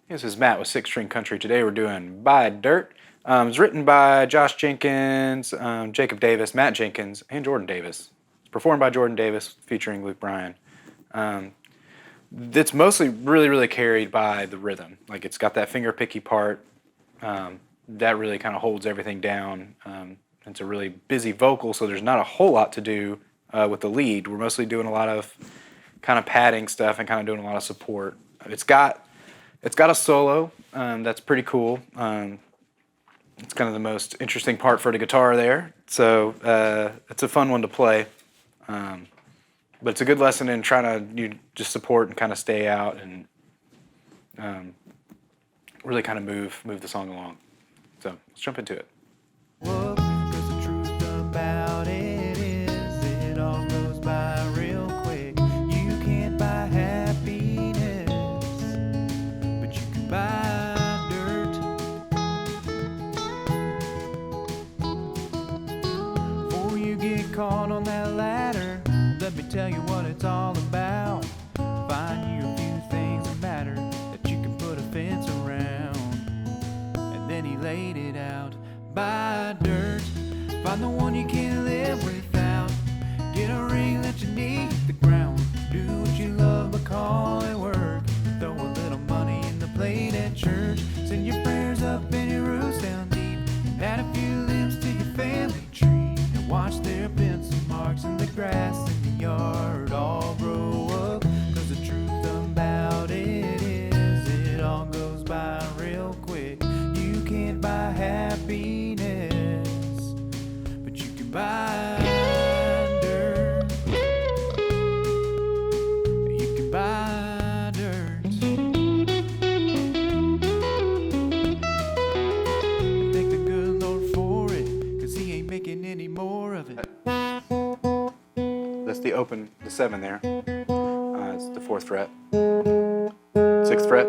This is Matt with Six String Country. Today we're doing By Dirt. It's written by Josh Jenkins, Jacob Davis, Matt Jenkins, and Jordan Davis. It's performed by Jordan Davis featuring Luke Bryan. It's mostly really carried by the rhythm. Like it's got that finger picky part that really kind of holds everything down. It's a really busy vocal, so there's not a whole lot to do with the lead. We're mostly doing a lot of kind of padding stuff and kind of doing a lot of support. It's got a solo that's pretty cool. It's kind of the most interesting part for the guitar there. So it's a fun one to play. But it's a good lesson in trying to just support and kind of stay out and really kind of move the song along. So let's jump into it. Caught on that ladder, let me tell you what it's all about. Find you a few things that matter that you can put a fence around. And then he laid it out. Buy dirt, find the one you can't live without. Get a ring that you need hit the ground. Do what you love but call it work. Throw a little money in the plate at church. Send your prayers up and your roots down deep. And add a few limbs to your family tree. Watch their pencil marks in the grass in the yard all grow up. 'Cause the truth about it is it all goes by real quick. You can't buy happiness, but you can buy dirt. You can buy dirt. And thank the good Lord for it, 'cause he ain't making any more of it. That's the 7 there. It's the 4th fret, 6th fret,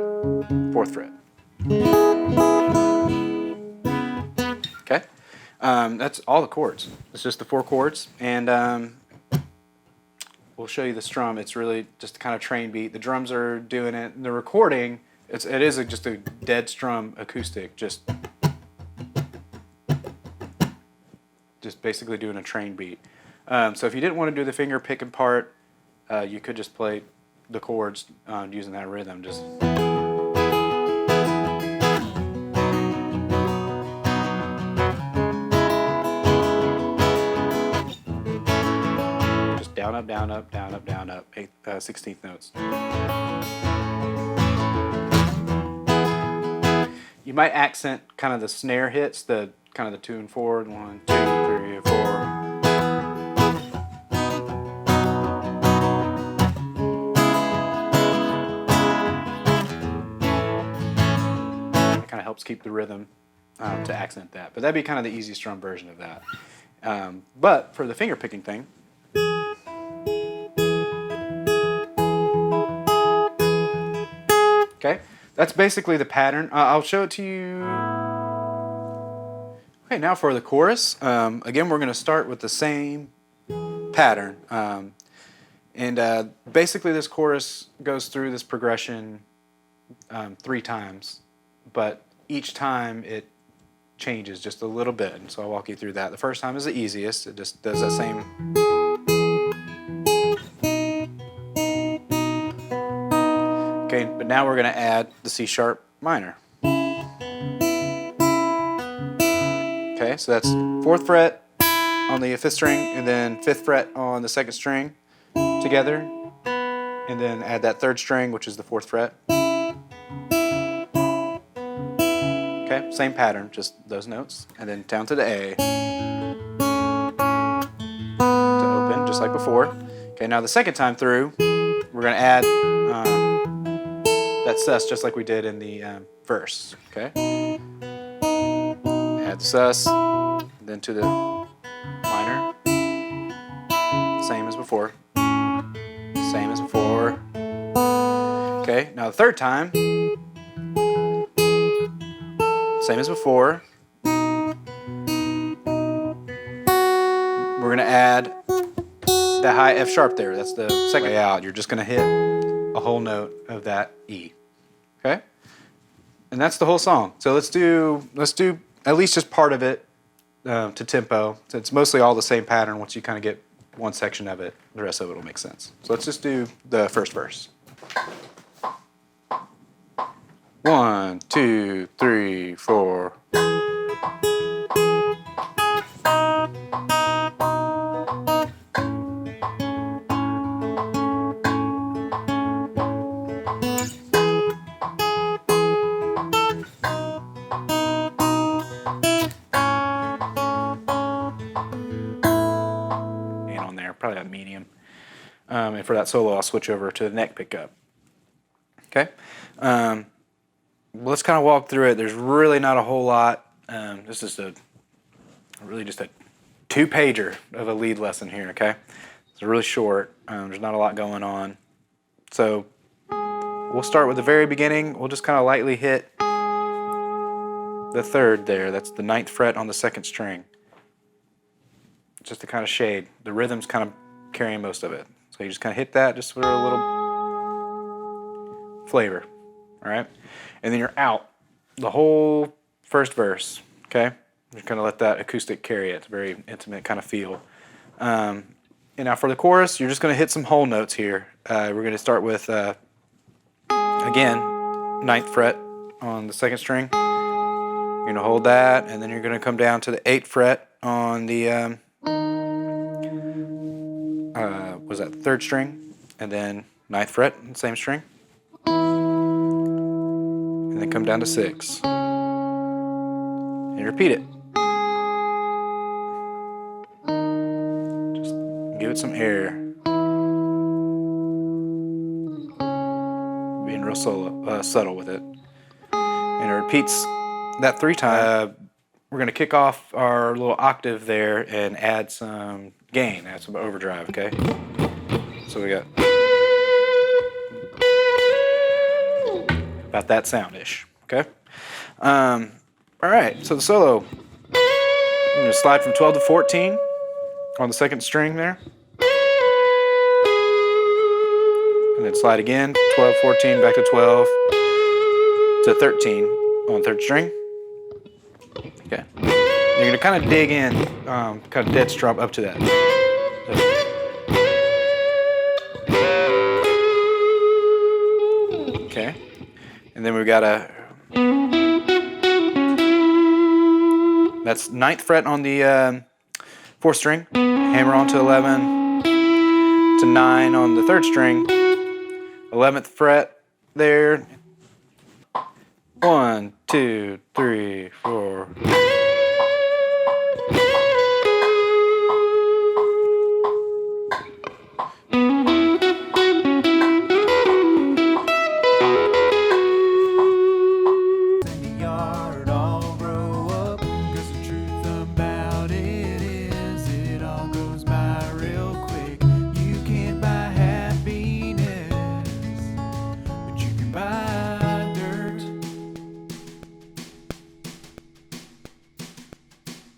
4th fret. Okay, that's all the chords. It's just the 4 chords, and we'll show you the strum. It's really just kind of train beat. The drums are doing it. In the recording, it is just a dead strum acoustic, just basically doing a train beat. So if you didn't want to do the finger picking part, you could just play the chords using that rhythm. Just down, up, down, up, down, up, down, up, 16th notes. You might accent kind of the snare hits, the kind of the 2 and 4, 1, 2, 3, 4. It kind of helps keep the rhythm to accent that. But that'd be kind of the easy strum version of that. But for the finger picking thing, okay, that's basically the pattern. I'll show it to you. Okay, now for the chorus. Again, we're going to start with the same pattern. Basically this chorus goes through this progression 3 times, but each time it changes just a little bit. And so I'll walk you through that. The first time is the easiest. It just does that same. Okay, but now we're going to add the C sharp minor. Okay, so that's 4th fret on the 5th string, and then 5th fret on the 2nd string together, and then add that 3rd string, which is the 4th fret. Okay, same pattern, just those notes, and then down to the A to open, just like before. Okay, now the second time through, we're going to add that sus just like we did in the verse. Okay. Add the sus, then to the minor, same as before, same as before. Okay, now the third time, same as before. We're going to add that high F sharp there. That's the second way out. You're just going to hit a whole note of that E. Okay? And that's the whole song. So let's do at least just part of it to tempo. So it's mostly all the same pattern. Once you kind of get one section of it, the rest of it will make sense. So let's just do the first verse. 1, 2, 3, 4. And on there, probably a medium. And for that solo, I'll switch over to the neck pickup. Okay. Let's kind of walk through it. There's really not a whole lot. This is really just a 2-pager of a lead lesson here, okay? It's really short. There's not a lot going on. So we'll start with the very beginning. We'll just kind of lightly hit the 3rd there. That's the 9th fret on the 2nd string. Just to kind of shade. The rhythm's kind of carrying most of it. So you just kind of hit that just for a little flavor, all right? And then you're out the whole first verse, okay? You're going to let that acoustic carry it. It's a very intimate kind of feel. And now for the chorus, you're just going to hit some whole notes here. We're going to start with, again, 9th fret on the 2nd string. You're going to hold that, and then you're going to come down to the 8th fret on the, was that 3rd string, and then 9th fret, same string. And then come down to 6. And repeat it. Just give it some air. Being real subtle with it. And it repeats that 3 times. We're going to kick off our little octave there and add some gain, add some overdrive, okay? So we got about that sound-ish, okay? All right, so the solo, I'm going to slide from 12 to 14 on the 2nd string there. And then slide again, 12, 14, back to 12, to 13 on 3rd string. Okay. You're going to kind of dig in, kind of dead strum up to that. Okay. And then we've got that's 9th fret on the 4th string, hammer on to 11, to 9 on the 3rd string, 11th fret there, 1, 2, 3, 4.